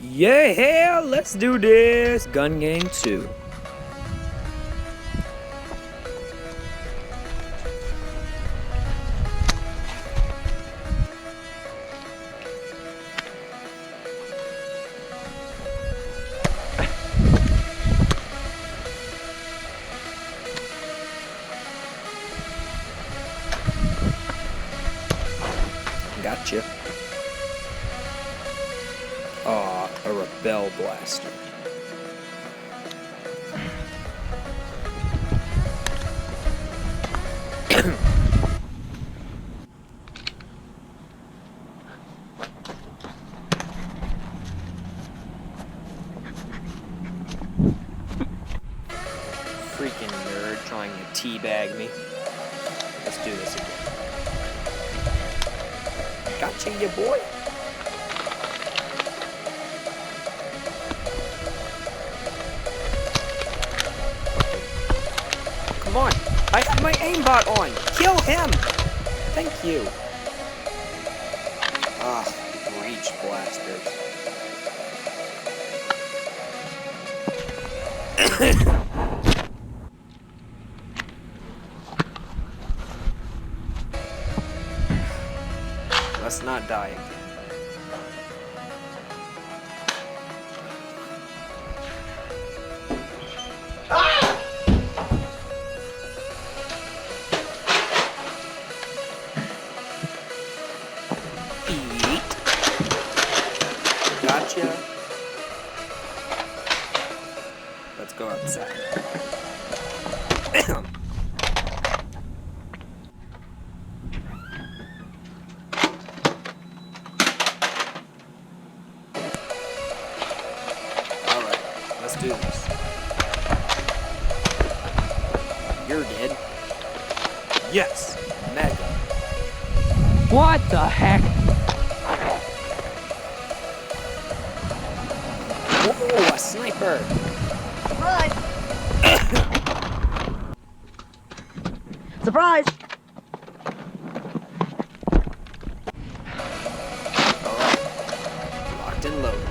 Yeah, let's do this. Gun Gang 2. Gotcha. Aw, a Rebel Blaster. Freaking nerd trying to teabag me. Let's do this again. Gotcha, ya boy. Come on, I have my aimbot on. Kill him. Thank you. Ah, breach blasters. Let's not die again. Eat. Gotcha. Let's go outside. Alright, let's do this. You're dead. Yes, Mega. What the heck? Whoa, a sniper! Surprise! Surprise! Alright, locked and loaded.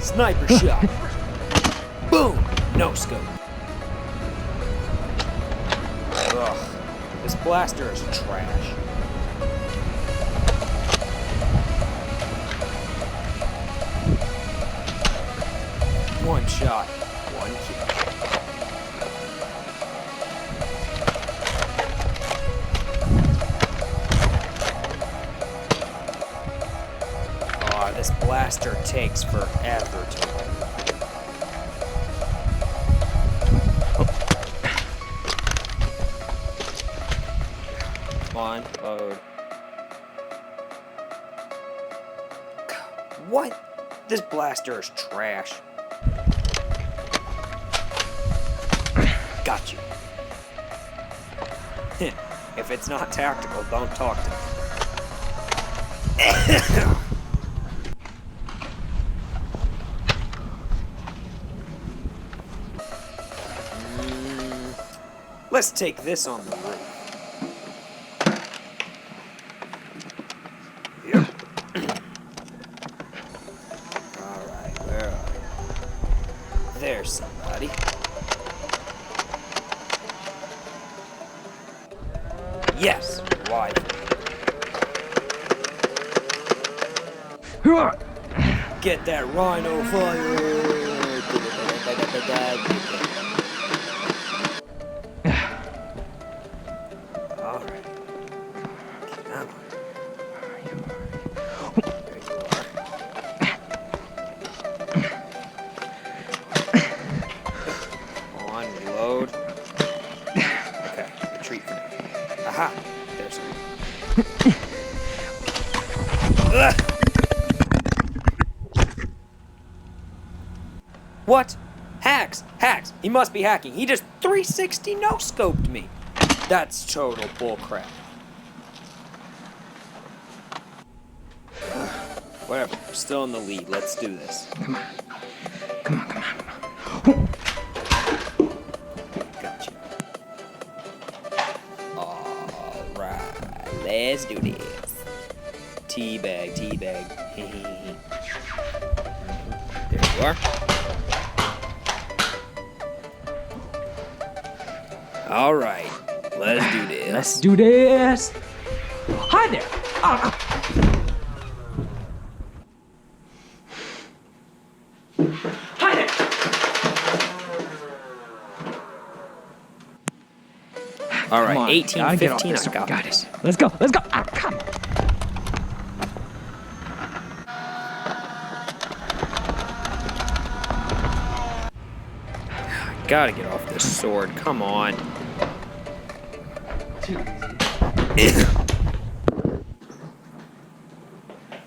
Sniper shot! Boom! No scope. Ugh, this blaster is trash. One shot, one kill. Aw, this blaster takes forever to load. Come on, load. What? This blaster is trash. Got you. If it's not tactical, don't talk to me. Let's take this on the roof. Yep. Alright, where are you? There's somebody. Yes, rifle. Get that rhino fire! Alright. Come on. There you are. On, reload. Okay, retreat for now. Aha! There's some. Ugh. What? Hacks! Hacks! He must be hacking. He just 360 no-scoped me. That's total bullcrap. Whatever. We're still in the lead. Let's do this. Come on. Come on, come on, come on. Gotcha. Alright. Let's do this. teabag. There you are. All right, let's do this. Let's do this. Hi there. Hi there. All right, Come on, 18, gotta get off 15, this I got one. this. Let's go. Let's go. Come on. Gotta get off this sword. Come on. Too easy.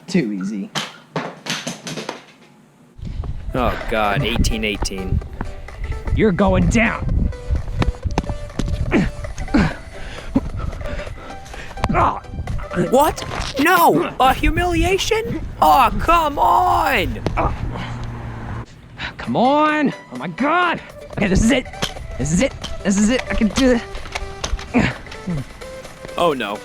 Too easy. Oh God, 18, 18. You're going down. Ah, What? No! A humiliation? Oh, come on! come on. Oh my God. Okay, this is it. This is it. This is it. I can do it. Oh no.